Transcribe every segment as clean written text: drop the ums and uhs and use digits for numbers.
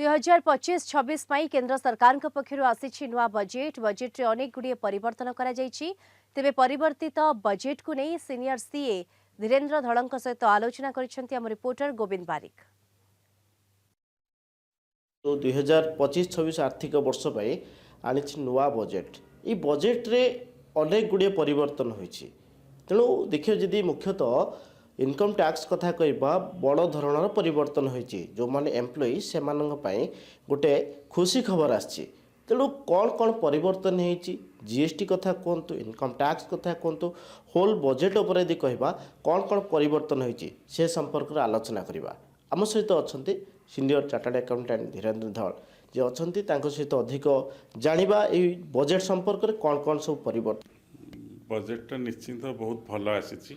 2025-26 केंद्र सरकार पक्षर आसी नुआ बजेट रे अनेक गुड़िए परिवर्तन करा तेबे परिवर्तित बजेट को नहीं सीनियर सीए धीरेन्द्र धड़ सहित आलोचना कर रिपोर्टर गोविंद बारिक। तो 2025-26 आर्थिक वर्ष आनी नुआ बजेट ये बजेट रे अनेक गुड़िए परिवर्तन होइछि। तेणु देखिए जदि मुख्यतः इनकम टैक्स कथा कहबा बड़ धरणर परिवर्तन होइछि। जो माने एम्प्लॉई से गोटे खुशी खबर आछि। तेणु कौन कौन परिवर्तन होइछि जीएसटी कथा कहतु इनकम टैक्स कथा कहतु होल बजेट उपर यदि कहबा कौन कौन परिवर्तन होइछि से संपर्क में आलोचना करबा। आम सहित अच्छा सीनियर चार्टर्ड अकाउंटेंट धीरेन्द्र धड़ जे अच्छा सहित अधिक जानिबा ए बजेट संपर्क में कौन कौन सब परिवर्तन। बजेट निश्चिंत बहुत भल आसी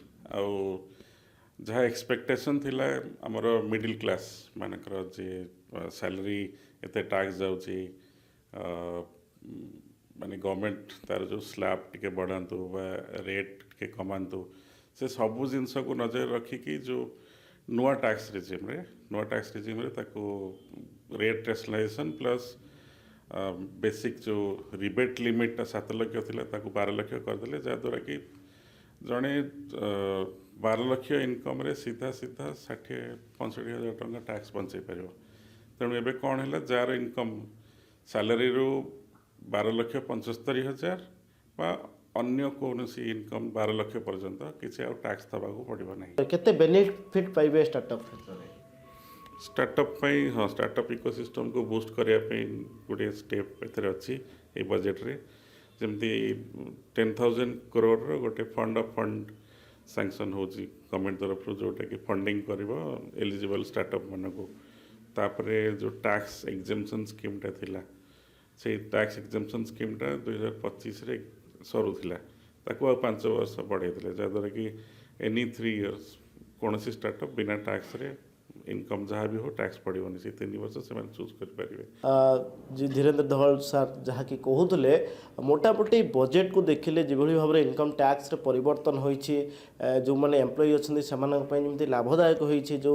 जहाँ एक्सपेक्टेशन थिला हमर मिडिल क्लास मानकर जे सैलरी एते टैक्स जाउची माने गवर्नमेंट तार जो स्लैब टिके बढ़ातु रेट टिके कमातु से सबू जिनस को नजर रखिकी जो नुआ टैक्स रिजिम रे ताको रेट रेशनलाइजेशन प्लस बेसिक जो रिबेट लिमिट 7 लाख थिला ताको 12 लाख करदेले जहाँद्वारा कि जड़े 12 लाख इनकम रे सीधा सीधा 60-65 टंका टैक्स बंचाई पार। तेणु एबे कौन है जार इनकम सैलरी रू 12,75,000 बा अन्य कौन सी इनकम 12 लाख पर्यंत किसी आउ टैक्स दबाक पड़ो ना। केते बेनिफिट पाइबे स्टार्टअप क्षेत्र में स्टार्टअप हाँ स्टार्टअप इकोसिस्टम को बूस्ट करने गोटे स्टेप एथरे अच्छी ये बजेट रे जमती 10,000 करोड़ गोटे फंड ऑफ फंड सैंक्शन हो गवर्नमेंट तरफ जोटा कि फंडिंग कर एलिजिबल स्टार्टअप मान को तापरे जो टैक्स एग्जेम्पशन स्कीमटा थिला से टैक्स एग्जेम्पशन स्कीमटा 2025 रे सरुला ताको 5 वर्ष बढ़ाई जहाँद्वारा कि एनी 3 इयर्स कौन सी स्टार्टअप बिना टैक्स रे इनकम जहाँ भी हो टैक्स पड़ोनी से 3 वर्ष से चूज कर धीरेन्द्र धड़ सार जहाँ कि कहते मोटामोटी बजेट को देखिले जो भाव में इनकम टैक्स रे परिवर्तन होइछि जो माने एम्प्लॉई अच्छे से लाभदायक होइछि जो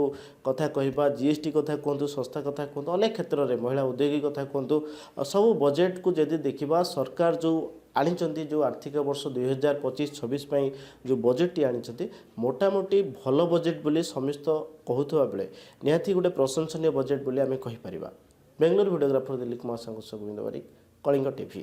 कथा कहबा जीएसटी कथा कहतु संस्था कथा कहतु अनेक क्षेत्र में महिला उद्योगी कथा कहतु सब बजेट को जदि देखा सरकार जो आनी जो आर्थिक वर्ष 2025-26 जो बजेट आनी मोटामोटी भल बजेट बोली समस्त कहूथुवा बेले निहाती गोटे प्रशंसनीय बजेट बोली आमे कहि परिबा। बेंगलोर वीडियोग्राफर दिलीप कुमार गोविंद बारिक, कलिंग टीवी।